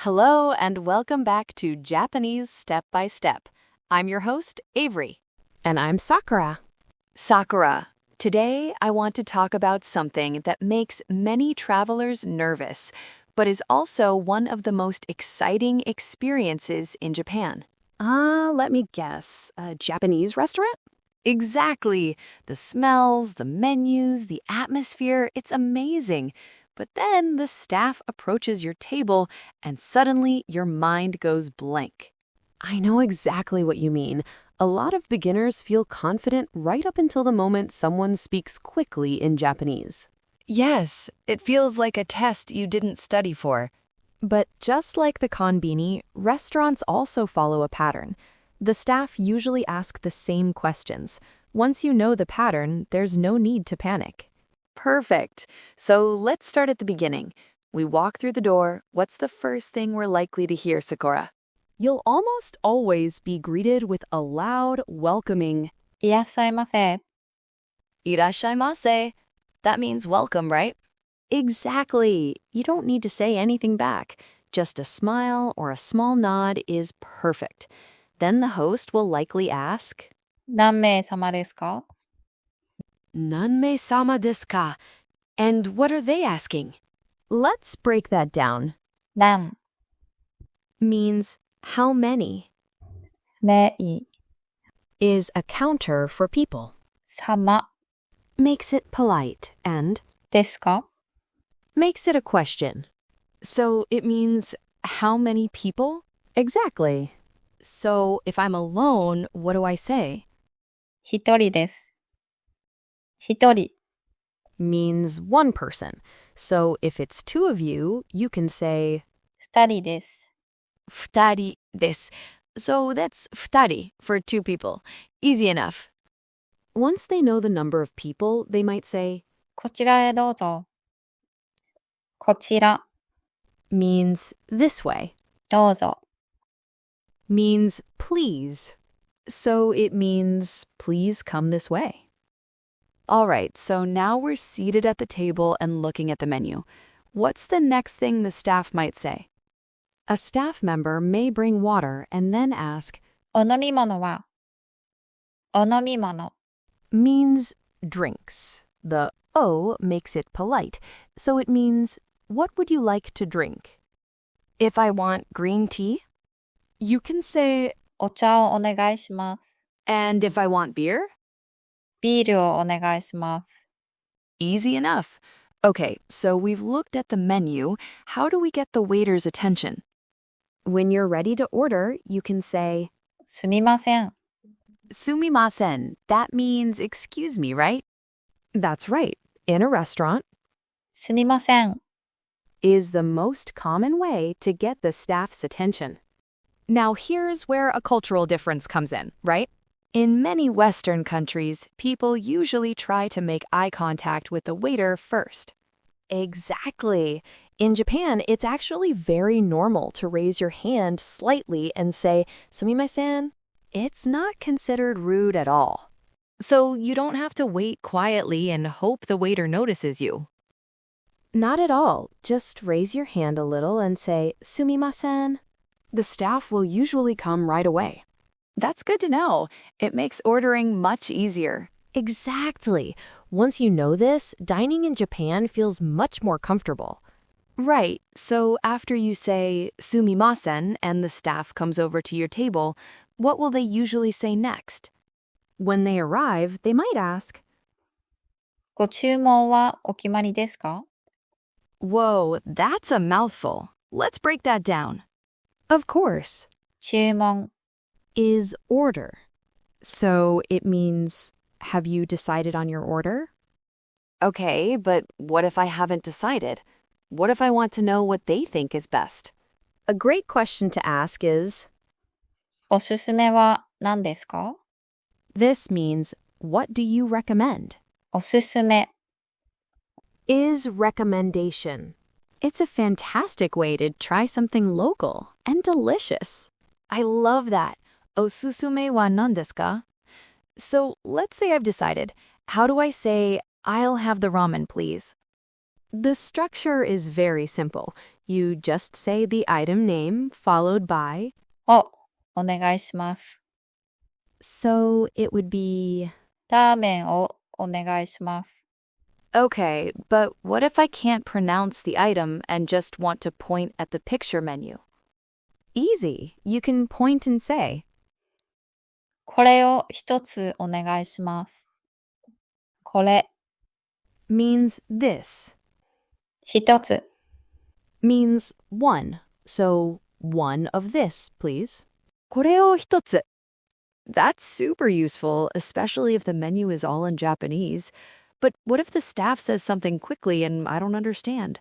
Hello and welcome back to Japanese Step by Step. I'm your host, Avery. And I'm Sakura. Sakura, today I want to talk about something that makes many travelers nervous, but is also one of the most exciting experiences in Japan. Let me guess. A Japanese restaurant? Exactly. The smells, the menus, the atmosphere, it's amazing. But then the staff approaches your table and suddenly your mind goes blank. I know exactly what you mean. A lot of beginners feel confident right up until the moment someone speaks quickly in Japanese. Yes, it feels like a test you didn't study for. But just like the konbini, restaurants also follow a pattern. The staff usually ask the same questions. Once you know the pattern, there's no need to panic. Perfect. So let's start at the beginning. We walk through the door. What's the first thing we're likely to hear, Sakura? You'll almost always be greeted with a loud, welcoming Irasshaimase. Irasshaimase. That means welcome, right? Exactly. You don't need to say anything back. Just a smile or a small nod is perfect. Then the host will likely ask, Nanmei-sama desu ka? Nanmei-sama desu ka? And what are they asking? let's break that down. Nan. Means how many Mei. is a counter for people. Sama. Makes it polite and Desu ka? makes it a question. So it means how many people? Exactly. So if I'm alone, what do I say? Hitori desu. Hitori. Means one person. So if it's two of you, you can say, Futari desu. Futari desu. So that's futari for two people. Easy enough. once they know the number of people, they might say, こちらへどうぞ。こちら。means this way. どうぞ。Means please. So it means please come this way. All right, so now we're seated at the table and looking at the menu. What's the next thing the staff might say? A staff member may bring water and then ask, お飲み物は？お飲み物。 means drinks. The O makes it polite, so it means what would you like to drink? If I want green tea? You can say, お茶をお願いします。 And if I want beer? ビールをお願いします。 Easy enough. Okay, so we've looked at the menu. How do we get the waiter's attention? when you're ready to order, you can say, すみません。 Sumimasen. That means excuse me, right? that's right. In a restaurant, すみません。 is the most common way to get the staff's attention. Now here's where a cultural difference comes in, right? In many Western countries, people usually try to make eye contact with the waiter first. Exactly. In Japan, it's actually very normal to raise your hand slightly and say, sumimasen. It's not considered rude at all. So you don't have to wait quietly and hope the waiter notices you. Not at all. Just raise your hand a little and say, sumimasen. The staff will usually come right away. That's good to know. It makes ordering much easier. Exactly. Once you know this, dining in Japan feels much more comfortable. Right, so after you say sumimasen and the staff comes over to your table, what will they usually say next? When they arrive, they might ask, ご注文はお決まりですか？ Whoa, that's a mouthful. Let's break that down. of course, 注文。 is order. So it means, have you decided on your order? Okay, but what if I haven't decided? What if I want to know what they think is best? A great question to ask is, おすすめは何ですか？ this means, what do you recommend? おすすめ。 Is recommendation. It's a fantastic way to try something local and delicious. I love that. Osusume wa nan desu ka? So let's say I've decided. How do I say, I'll have the ramen, please? The structure is very simple. You just say the item name followed by. お願いします。 So it would be. ラーメンをお願いします。 Okay, but what if I can't pronounce the item and just want to point at the picture menu? Easy. You can point and say. これを一つお願いします。これ Means this. 一つ Means one. So one of this, please. これを一つ. That's super useful, especially if the menu is all in Japanese. But what if the staff says something quickly and I don't understand?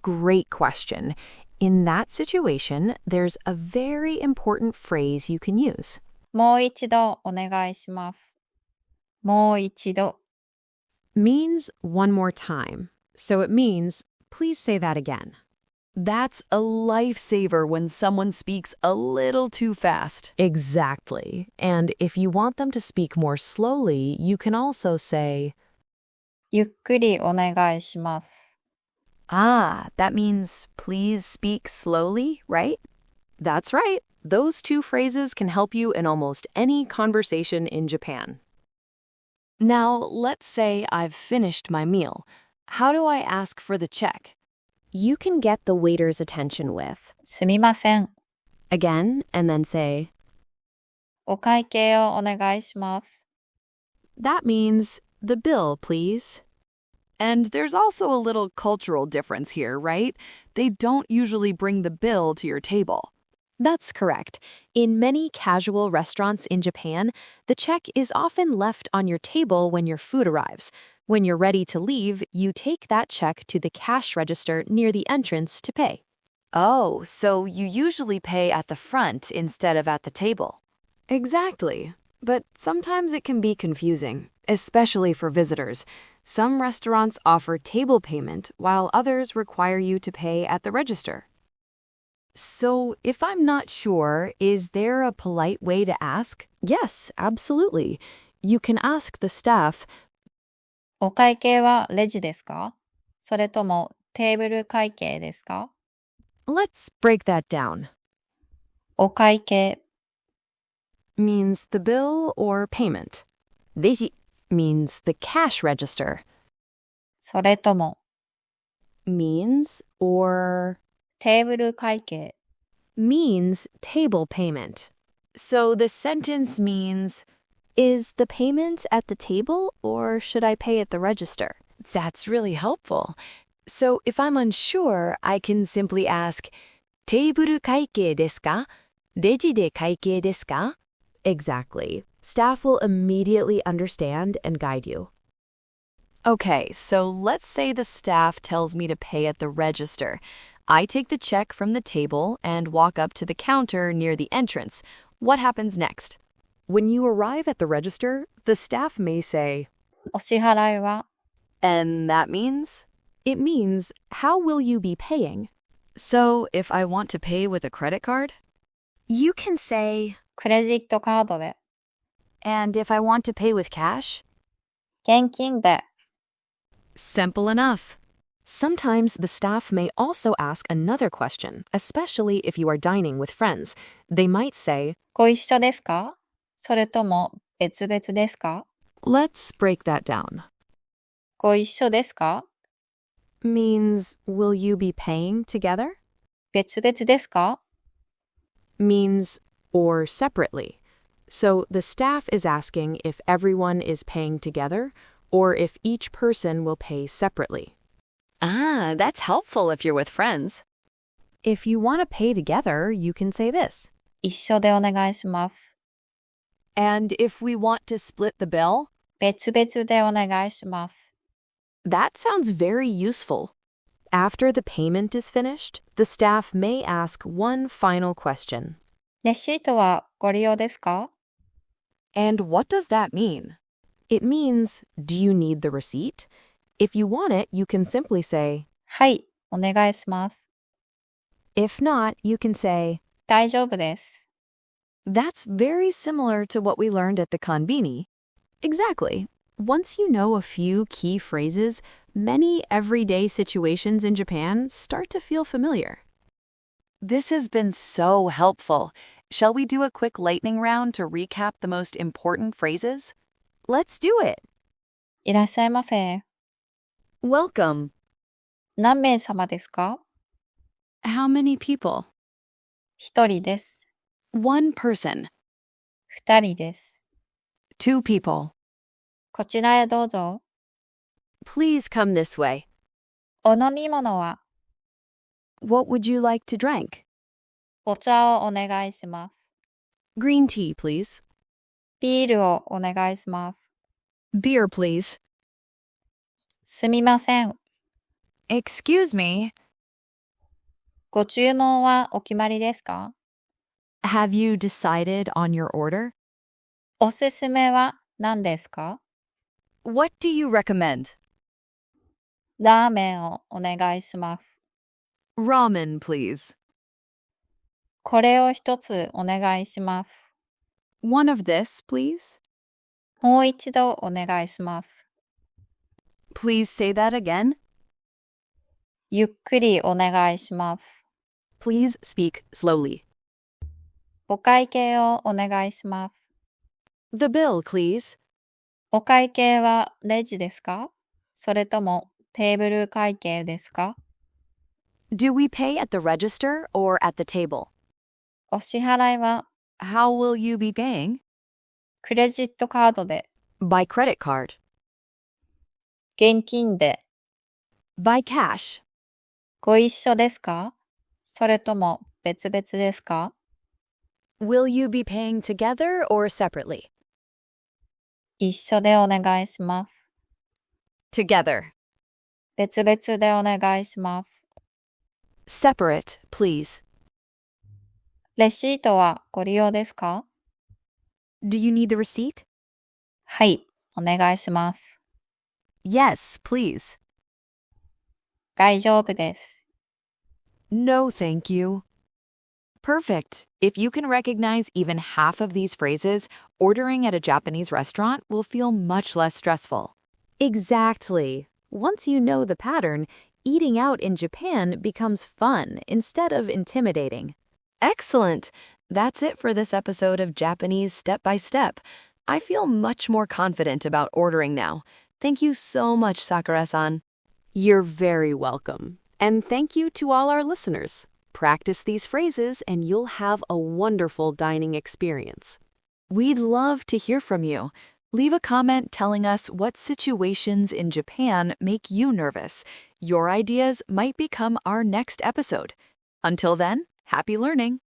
Great question. In that situation, there's a very important phrase you can use. もう一度お願いします。もう一度 Means one more time. So it means, please say that again. That's a lifesaver when someone speaks a little too fast. Exactly. And if you want them to speak more slowly, you can also say, ゆっくりお願いします。 Ah, that means please speak slowly, right? That's right. Those two phrases can help you in almost any conversation in Japan. Now, let's say I've finished my meal. How do I ask for the check? You can get the waiter's attention with, すみません。 again, and then say, お会計をお願いします。 that means, the bill, please. And there's also a little cultural difference here, right? They don't usually bring the bill to your table. That's correct. In many casual restaurants in Japan, the check is often left on your table when your food arrives. When you're ready to leave, you take that check to the cash register near the entrance to pay. Oh, so you usually pay at the front instead of at the table. Exactly. But sometimes it can be confusing, especially for visitors. Some restaurants offer table payment, while others require you to pay at the register. So if I'm not sure, is there a polite way to ask? Yes, absolutely. You can ask the staff, お会計はレジですか？それともテーブル会計ですか？ let's break that down. お会計 Means the bill or payment. レジ means the cash register. それとも Means or テーブル会計 means table payment. So the sentence means, Is the payment at the table or should I pay at the register? that's really helpful. So if I'm unsure, I can simply ask, テーブル会計ですか？レジで会計ですか？ Exactly. Staff will immediately understand and guide you. Okay, so let's say the staff tells me to pay at the register. I take the check from the table and walk up to the counter near the entrance. What happens next? When you arrive at the register, the staff may say, お支払いは And that means? it means, how will you be paying? So if I want to pay with a credit card? You can say, クレジットカードで And if I want to pay with cash? 現金で Simple enough. sometimes the staff may also ask another question, especially if you are dining with friends. They might say, ご一緒ですか？それとも別々ですか？ let's break that down. ご一緒ですか？ Means, will you be paying together? 別々ですか？ Means, or separately. So the staff is asking if everyone is paying together or if each person will pay separately. Ah, that's helpful if you're with friends. If you want to pay together, you can say this. 一緒でお願いします。 And if we want to split the bill? 別々でお願いします。 That sounds very useful. After the payment is finished, the staff may ask one final question. レシートはご利用ですか？ And what does that mean? It means, do you need the receipt? If you want it, you can simply say, はい、お願いします。 if not, you can say, 大丈夫です。 That's very similar to what we learned at the konbini. exactly. Once you know a few key phrases, many everyday situations in Japan start to feel familiar. This has been so helpful. Shall we do a quick lightning round to recap the most important phrases? Let's do it! いらっしゃいませ。 Welcome. 何名様ですか？ How many people? 一人です。 One person. 二人です。 Two people. こちらへどうぞ。 Please come this way. お飲み物は What would you like to drink? お茶をお願いします。 Green tea, please. ビールをお願いします。 Beer, please. すみません。 Excuse me. ご注文はお決まりですか？ Have you decided on your order? おすすめは何ですか？ What do you recommend? ラーメンをお願いします。 Ramen, please. これを一つお願いします。 One of this, please. もう一度お願いします。 Please say that again. ゆっくりお願いします。 Please speak slowly. お会計をお願いします。 The bill, please. お会計はレジですか？それともテーブル会計ですか？ Do we pay at the register or at the table? お支払いは How will you be paying? クレジットカードで、 By credit card. 現金で、 By cash. ご一緒ですか？それとも別々ですか？ Will you be paying together or separately? 一緒でお願いします。 Together. 別々でお願いします。 Separate, please. レシートはご利用ですか？ Do you need the receipt? はい、お願いします。 Yes, please. 大丈夫です。 No, thank you. Perfect. If you can recognize even half of these phrases, ordering at a Japanese restaurant will feel much less stressful. Exactly. Once you know the pattern, eating out in Japan becomes fun instead of intimidating. Excellent. That's it for this episode of Japanese Step by Step. I feel much more confident about ordering now. Thank you so much, Sakura-san. You're very welcome. And thank you to all our listeners. Practice these phrases and you'll have a wonderful dining experience. We'd love to hear from you. Leave a comment telling us what situations in Japan make you nervous. Your ideas might become our next episode. Until then, happy learning!